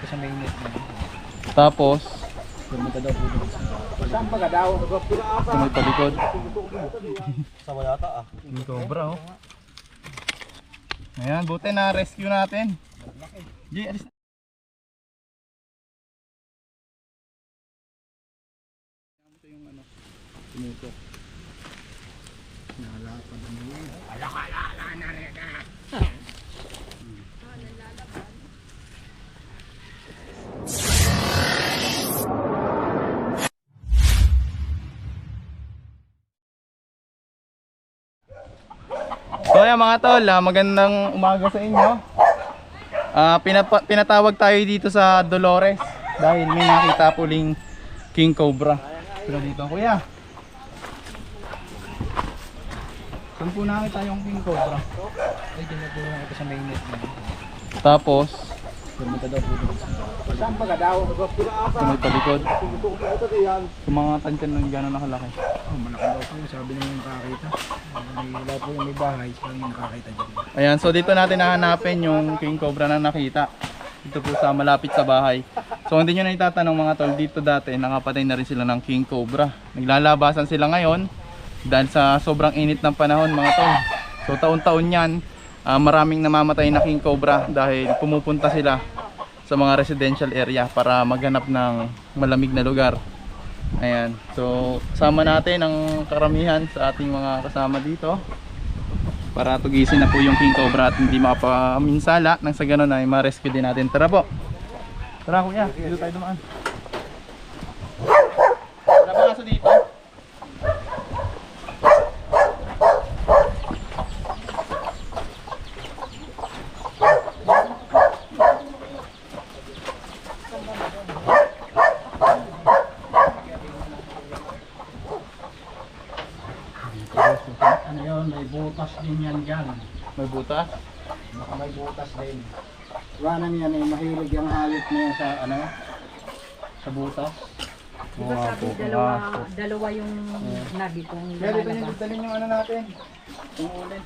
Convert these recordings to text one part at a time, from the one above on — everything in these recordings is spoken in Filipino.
ito sa mainit. Tapos, Pumunta daw po doon. Saan pa daw? ito may palikod. Sama yata ah. Yung cobra oh. Ayan, buti na rescue natin. G, alis na. Ito yung ano, tumutok. Nalapad ang yun. So ayan mga tol, magandang umaga sa inyo. Pinatawag tayo dito sa Dolores dahil may nakita puling king cobra. Pero dito kuya, saan po nakita yung king cobra? Ay, dyan na po ito sa mainit. Tapos, Pumunta daw po doon. Saan pa daw? ito may palikod. Yung mga tansyan ng gano'n nakalaki. Oh, malaki daw po. Sabi nung nakakita. Wala po yung may bahay. Saan yung nakakita dyan? Ayan, so dito natin hahanapin yung king cobra na nakita. Dito po sa malapit sa bahay. So hindi nyo na itatanong mga tol, dito dati nakapatay na rin sila ng king cobra. Naglalabasan sila ngayon dahil sa sobrang init ng panahon mga tol. So taon-taon yan, maraming namamatay na king cobra dahil pumupunta sila sa mga residential area para maghanap ng malamig na lugar. Ayan, so kasama natin ang karamihan sa ating mga kasama dito para tugisin na po yung king cobra at hindi makapaminsala nang sa ganun ay ma-rescue din natin. Tara po, tara kuya, dito tayo dumaan. Wala ba kaso dito? Ano yun? May butas din yan dyan. May butas? Baka may butas din. Iwanan yan eh. Mahilig yung hayop na yan sa ano? Sa butas. Diba sabi dalawa yung nabi kong Kaya dito nyo dalhin yung ano natin, yung ulit.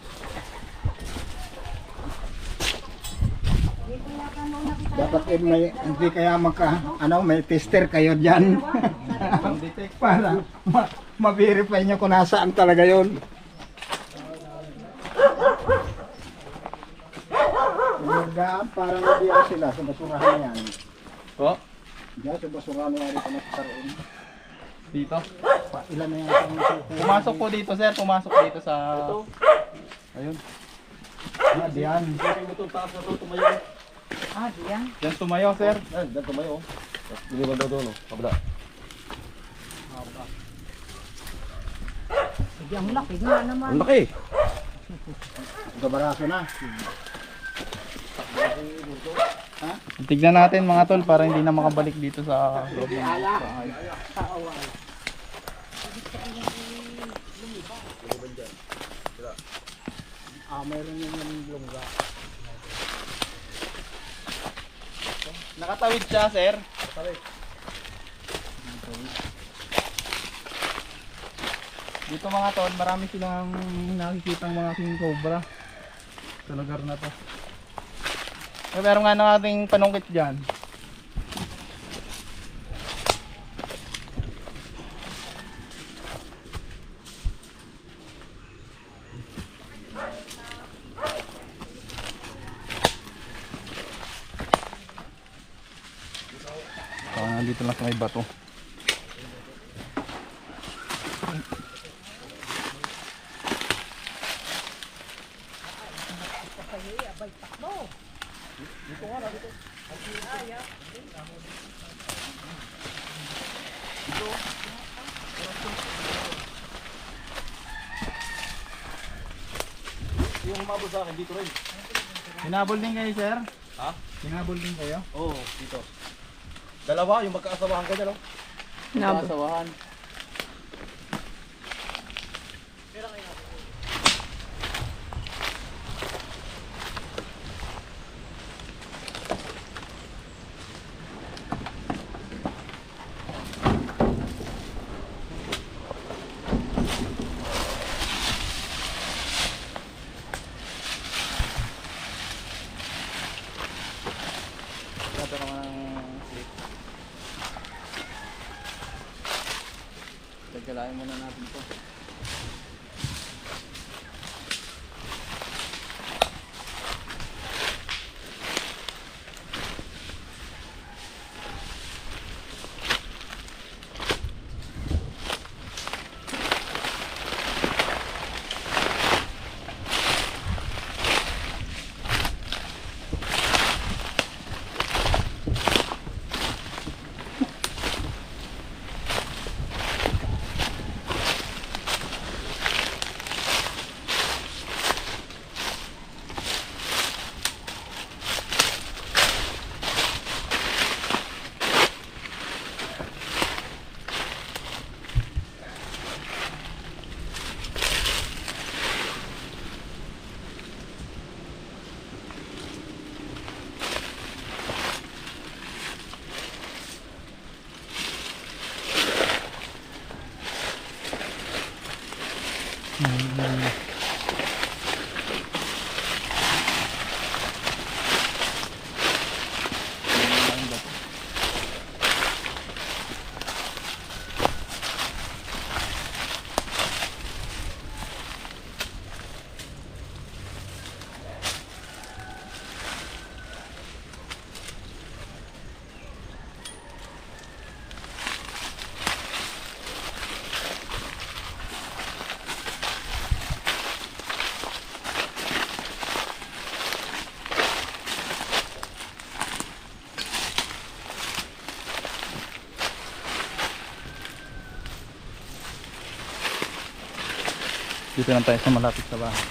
Dapat eh, may, hindi kaya may tester kayo dyan. Para ma-verify nyo kung nasaan talaga yun. Pagdagaan, parang nabiyan sila sa basurahan na yan. Po? Diyan sa basurahan na yan ito nagkaroon. Dito? Ilan na yan sa mga Pumasok po dito sir, pumasok dito sa... Ayun. Ah, diyan. Itong taas na to, tumayo. Ah, diyan. Diyan tumayo sir. Ay, dyan tumayo. Diliwan daw doon, kabila. Ang laki nga naman. Ang laki. Gabaraso na. Tignan natin mga tol para hindi na makabalik dito sa loob ng bahay. Mayroon yung lungga. Nakatawid siya sir. Nakatawid. Dito mga tol, marami silang nakikitang mga king cobra sa lugar na to. Meron nga ng ating panungkit dyan. Nandito lang sa may bato. Yung humabol sa akin, dito rin. Hinabol din kayo sir? Ha? Hinabol din kayo? Oo, dito. Dalawa, yung magkakasawahan ka dyan, oh. Nakasawahan. Ito naman ang clip. Tagkalain muna natin ito. Dito lang tayo sa malapit sa bahay.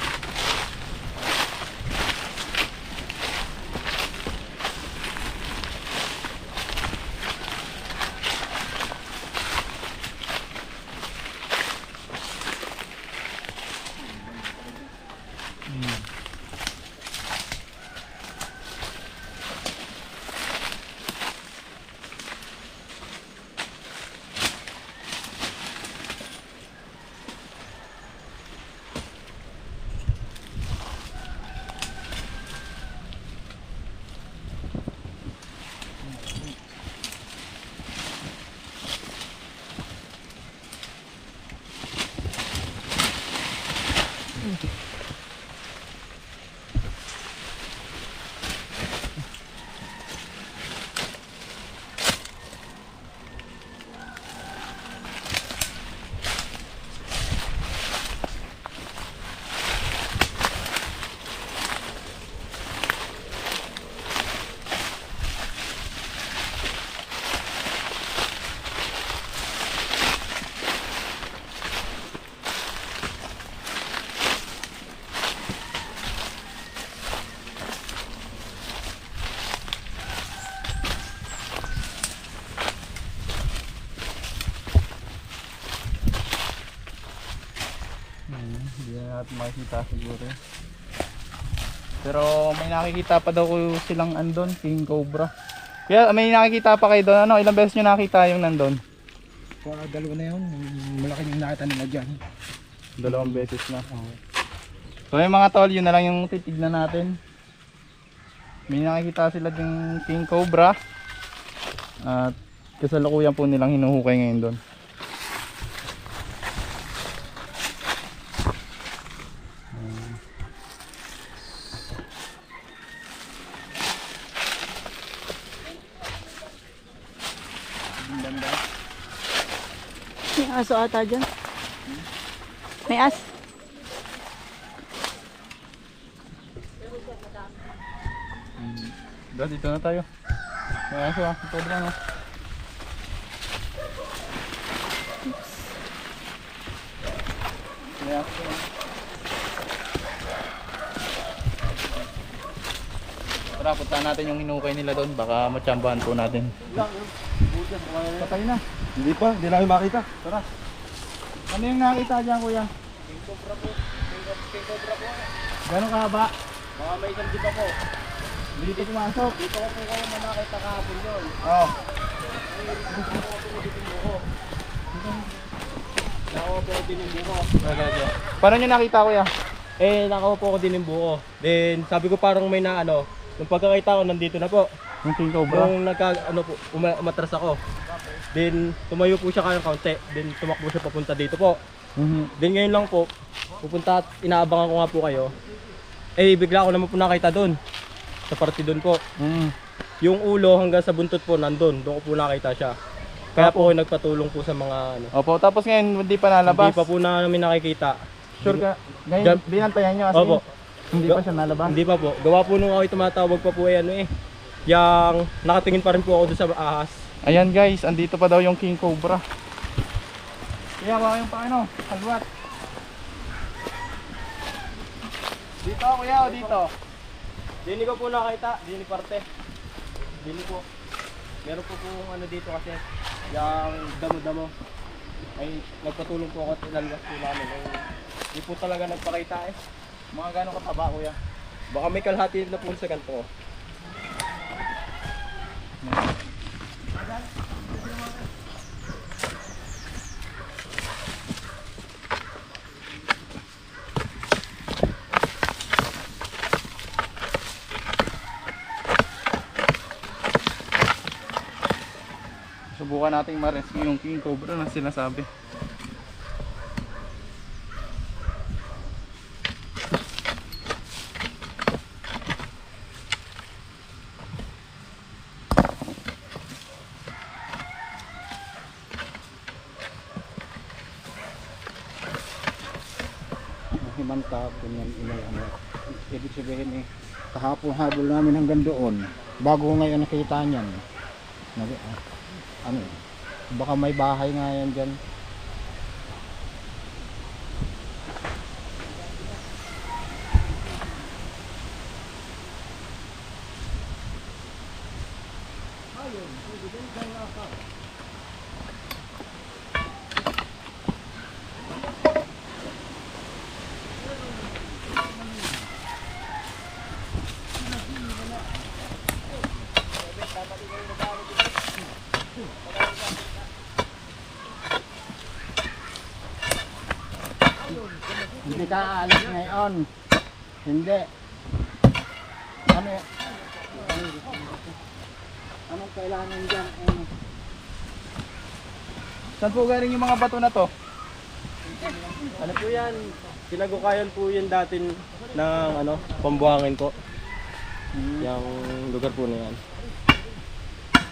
Hindi na natin makikita siguro. Pero may nakikita pa daw silang andon, King Cobra. Kaya may nakikita pa kayo doon. Ano, ilang beses nyo nakita yung nandun? Dalawa na yun. Malaki yung nakita nila dyan. 2 beses na. So yung mga tol, yun na lang yung titignan natin. May nakikita sila yung King Cobra. At kasalukuyan po nilang hinuhukay ngayon doon. May aso ata dyan. May as. Dito na tayo. May aso ah, ito lang ah. May aso ah. Tara, puntahan natin yung hinukay nila doon. Baka matsambahan po natin. Patay na. Hindi pa, hindi namin makita. Tara. Ano yung nakita dyan, kuya? King Cobra po. King Cobra po. Gano'ng kahaba? Mga may isang diba po. Dito pumasok. Dito ko po kayo na nakita kahapon yun. Oo. Nakawa po din yung buko. Paano nyo nakita, kuya? Nakawa po ako din yung buko. Then sabi ko parang may na ano. Nung pagkakita ko nandito na po. Yung King Cobra. Nung umatras ako. Then tumayo po siya kayang kaunti. Then tumakbo siya papunta dito po. Then ngayon lang po, pupunta at inaabangan ko nga po kayo. Eh bigla ko naman po nakita doon. Sa parte doon po. Yung ulo hanggang sa buntot po nandun. Doon ko po nakita siya. Kaya po ako nagpatulong po sa mga ano. Opo, tapos ngayon hindi pa nalabas. Hindi pa po namin nakikita. Sure ka? Ngayon, binantayan nyo kasi Opo. hindi pa siya nalabas. Hindi pa po. Gawa po nung ako tumatawag pa po yang nakatingin pa rin po ako doon sa ahas. Ayan guys, andito pa daw yung King Cobra. Kaya ba yung paano? Halwat. Dito kuya o dito? Dini ko po nakita, dini parte. Dini po. Meron po ano dito kasi yung damo-damo. Ay nagpatulong po ako at ilalabas po namin. Hindi po talaga nagpakita Mga gano'ng kataba kuya? Baka may kalahati na po sa kanto. Subukan nating ma-rescue yung King Cobra na sinasabi. Himanta po yan ano. Ibig sabihin kahapon habol namin hanggang doon. Bago ngayon nakita niyan. Ano, baka may bahay nga yan dyan. Hindi ka aalis ngayon. Hindi. Anong kailangan dyan? Saan po galing yung mga bato na to? Ano po yan? Pinagukayan po yan dati ng pambuhangin po. Yung lugar po na yan.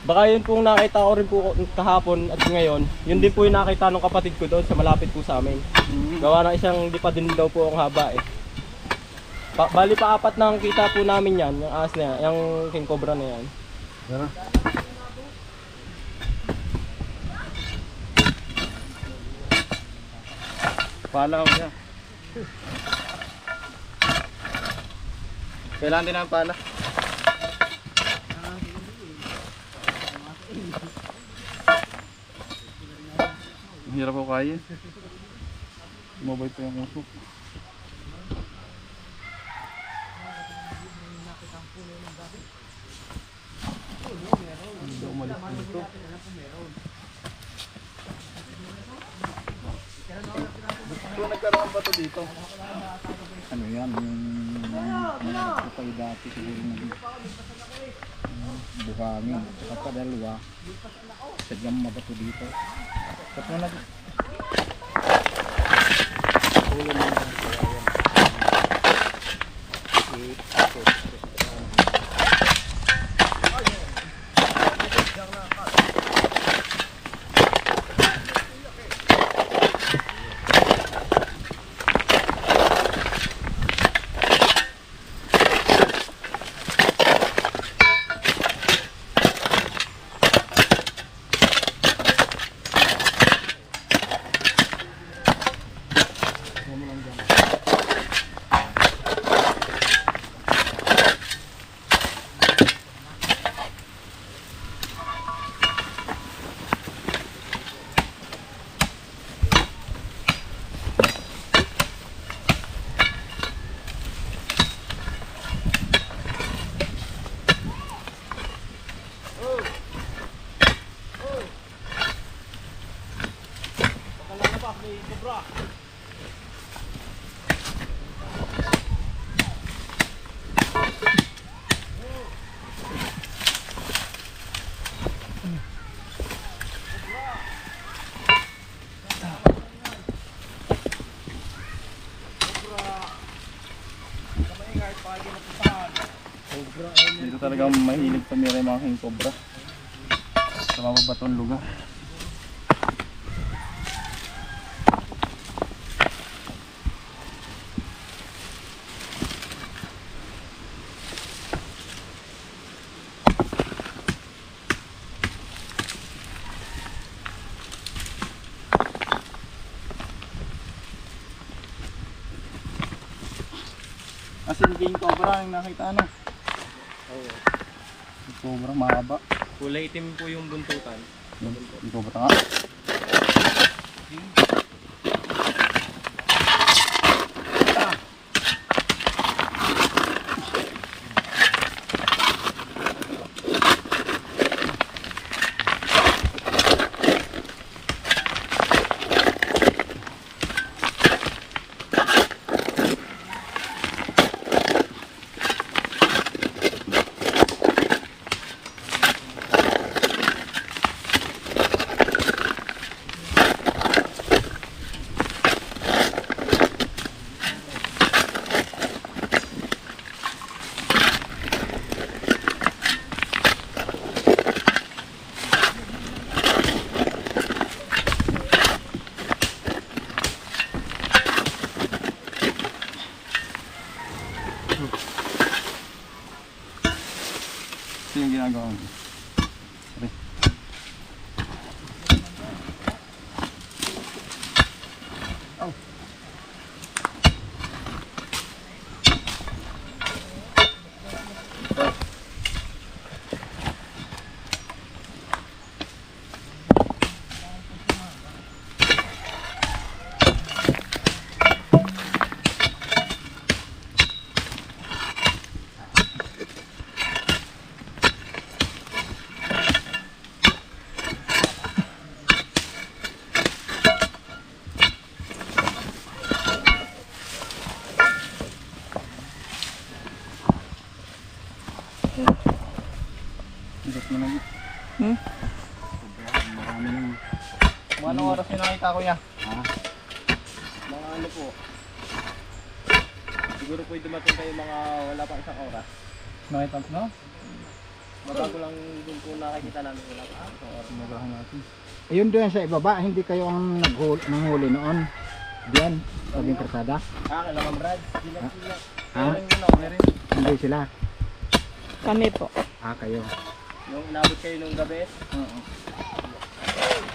Baka yun pong nakita ko rin po kahapon at ngayon, yun din po yung nakita ng kapatid ko doon sa malapit po sa amin. Gawa ng isang di pa din daw po ang haba Bali pa apat nang kita po namin yan, yung ahas na yan, yung King Cobra na yan. Pala ko siya. Kailangan din ang pala. Ang hirap ko kaya. Mabay pa yung usok. Hindi umalis dito. Gusto nagkaroon ba ito dito? Ano yan? Yung nagpapay dati siguro ng buhangin. Saka padalwa. Sadyang mabato dito. Tapos na talagang mahilig tumira yung mga king cobra sa mababatong lugar. Asin king cobra yung nakita ano? Oo. King cobra mahaba. Kulay itim po yung buntutan. King cobra nga. Ito yung ginagawa mo. Sorry. Oh. Bigat mo lang. Marami lang. Mga anong oras yung nakita ko niya? Ha? Mga ano po. Siguro po dumating kayo mga wala pa isang oras. Nakita mo, no? Mabago lang din po nakikita namin wala pa isang oras. Magahan natin. Ayun doon sa ibaba, hindi kayo ang nanghuli noon. Diyan, tabing karsada. Kailangan Brad. Sila. Ha? Meron. Hindi sila. Kami po. Kayo. Nung inabot kayo nung gabi, Oo.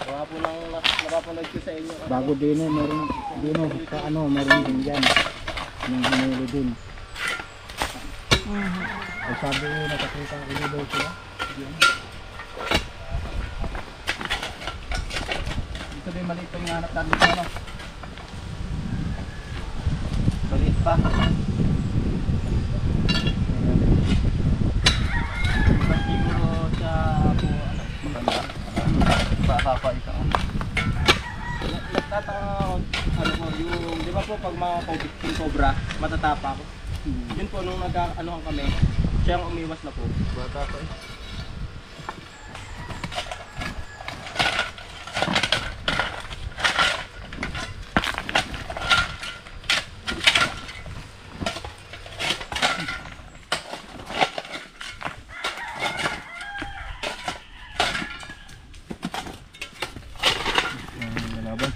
wala po nang napapanood ko sa inyo. Bago din meron din sa ano, meron din diyan. Yung hinuli din. Ay sabi ko nakakita ko daw sila. Ito din maliit pa yung hanap natin dito, ano? Maliit pa. Siguro sa po ano. Maganda. Baka pa ito. Nagtataka ako, ano po, yung, di ba po pag mga king cobra, matatapa ko. Yun po, nung nag-anuhan kami, siya ang umiwas na po. Bata pa eh. Lalaban.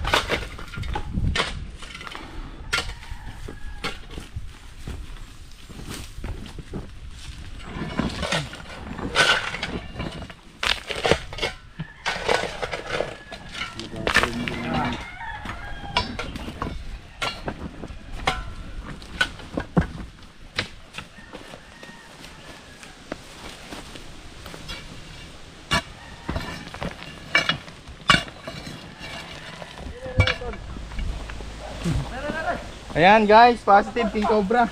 Ayan guys, positive king cobra.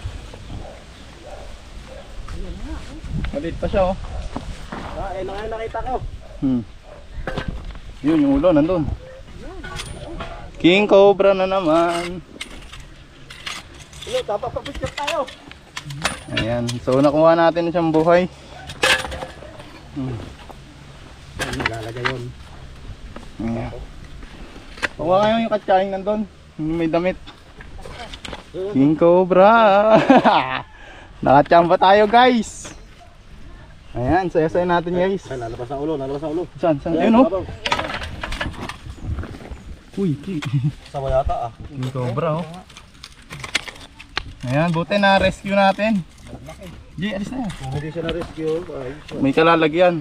Maliit pa siya oh. Ayun na nga yung nakita ko. Yun yung ulo nandun. King cobra na naman. Ano, tapapapicture tayo. Ayan, so nakuha natin siyang buhay. Naglalagay yun. Ayan. Kuha kayo yung katsaing nandun. May damit. King cobra. Nakachamba tayo guys. Ayan, saya-saya natin guys. Ay, lalabas ang ulo, lalabas ang ulo. Saan? Ayun oh. Uy, Sawa yata ah. King Cobra oh. Ayan, buti na rescue natin. G, alis na yan. Kung hindi siya na-rescue, ay. May kalalagyan.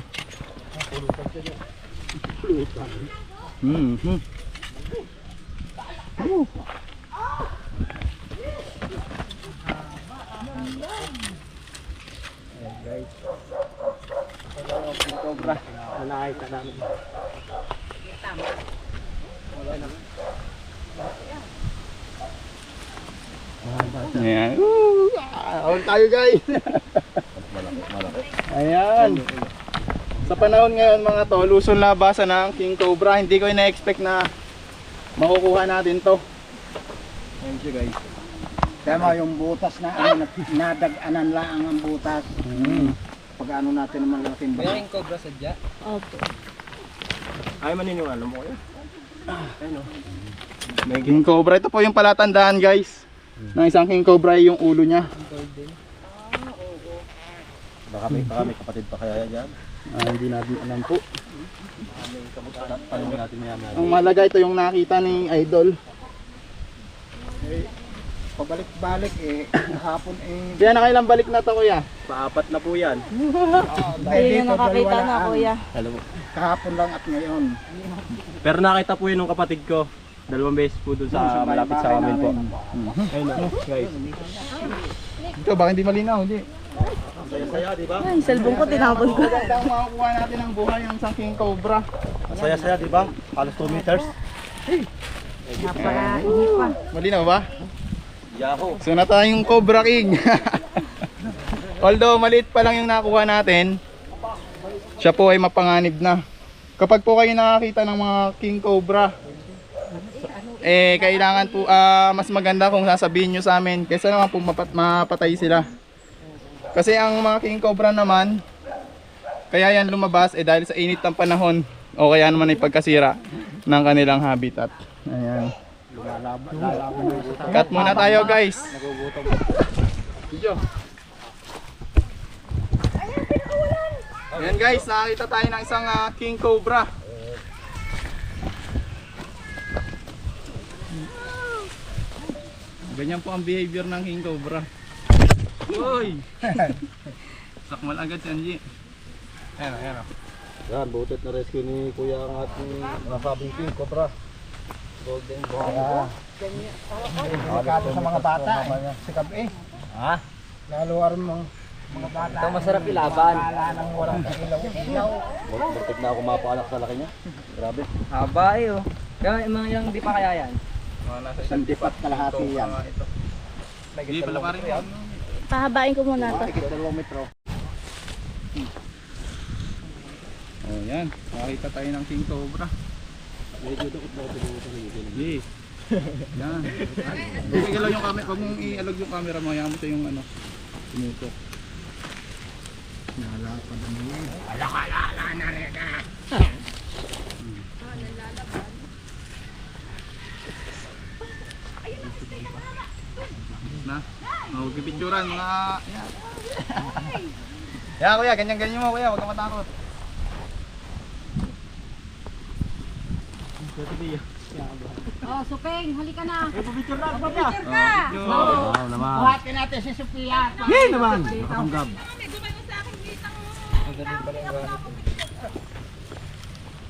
Cobra. Nakakita namin. Ayan. All tayo guys. Ayan. Sa panahon ngayon mga tol, luson labasan ng King Cobra. Hindi ko ina-expect na makukuha natin to. Thank you guys. Tama yung butas na ano, nadag-anan lang ang butas. Pag ano natin naman laking ba. King Cobra sadya? Opo. Ay, maniniwala mo kayo? Ayun o. May King Cobra. Ito po yung palatandaan guys. Ng isang King Cobra yung ulo niya. Baka may kapatid pa kaya yan. Hindi natin alam po. Tanong natin yan. Ang malaga ito yung nakita ni Idol. Pabalik-balik hapon Kaya nakailang balik na to kuya? Paapat na po yan. Ayun yung nakakita na, kuya. Alam mo. kahapon lang at ngayon. Pero nakita po yun ng kapatid ko. 2 beses po doon sa malapit sa amin po. Ayun o, guys. Ito baka hindi malinaw, hindi. Saya-saya, di ba? Ay, cellphone ko tinapon ko. Magandang makakuha natin ang buhay ng isang King Cobra. Saya-saya, di ba? Halos 2 meters. Napakainit pa. Malinaw ba? Yahoo! So na tayong Cobra King. Although maliit pa lang yung nakuha natin, siya po ay mapanganib na. Kapag po kayo nakakita ng mga King Cobra, kailangan po mas maganda kung sasabihin nyo sa amin kaysa naman po mapatay sila. Kasi ang mga King Cobra naman, kaya yan lumabas dahil sa init ng panahon o kaya naman ay pagkasira ng kanilang habitat. Ayan. Cut muna tayo guys. Video. Ayan guys, nakakita tayo ng isang King Cobra. Ganyan po ang behavior ng King Cobra. Uy! Sakmal agad si Angie. Ayan, ayan. Yan, butit na rescue ni Kuya ang ating nasabing King Cobra. Golden Boa. Delikado sa mga bata sikap Ha? Laluar mo mga bata. Ito masarap ilaban. Wala nang walang ilaw. Butit na ako mapaanak sa laki niya. Grabe. Haba eh oh. Kaya mga ilang di pa kaya yan? Isang dipat kalahati yan. Hindi pala pa rin yan. Pahabain ko muna to. Tikit 2 metro. Oh yan, makita tayo ng King Cobra. Medyo dakot-dakot sa Yes. Yan. Huwag i-alog yung camera, huwag mong i-alog yung camera mo, hayaan mo siya yung ano, tumutok. Nalapad na yan. Na rin na. Huwag pipicturan mga yan. Yan kuya, ganyan-ganyan mo kuya, huwag kang matakot. Oh, Supeng, halika na. Picture na ba? Wow naman. Buhatin natin si Sophia. Hey naman. Pakanggab.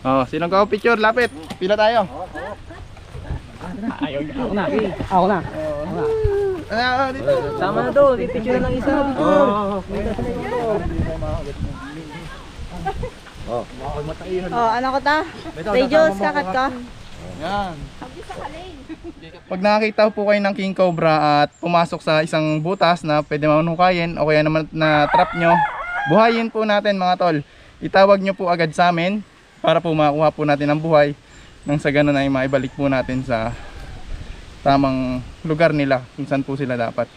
Oh, sinong ka picture? Lapit. Pila tayo. Ako na. Ako na. Dito. Sama na to. Pipicture na ng isa. Oh, ano ko ta? Radios, kakat ko. Yan. Pag nakakita po kayo ng King Cobra at pumasok sa isang butas na pwede manukayin o kaya naman na trap nyo, buhayin po natin mga tol. Itawag nyo po agad sa amin para po makuha po natin ang buhay nang sa ganun ay maibalik po natin sa tamang lugar nila kung saan po sila dapat.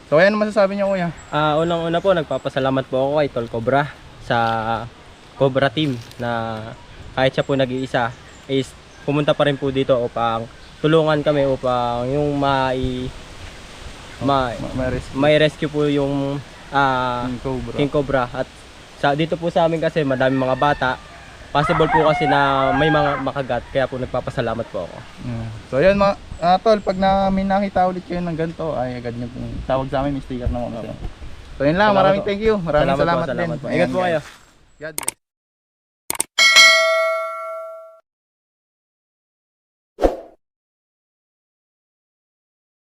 So ayan, masasabi nyo kuya? Unang-una po, nagpapasalamat po ako kay Tol Cobra sa Cobra team na kahit siya po nag-iisa is pumunta pa rin po dito upang tulungan kami upang yung may rescue po yung King Cobra. King Cobra at Dito po sa amin kasi madaming mga bata. Possible po kasi na may mga makagat, kaya po nagpapasalamat po ako. So yun mga tol, pag may nakita ulit kayo ng ganito, ay agad nyo pong tawag sa amin, may sticker na mga. So yun lang, Salamat maraming po. thank you. Maraming salamat, Salamat din. po. Ingat po Ayan, kayo. guys. God bless.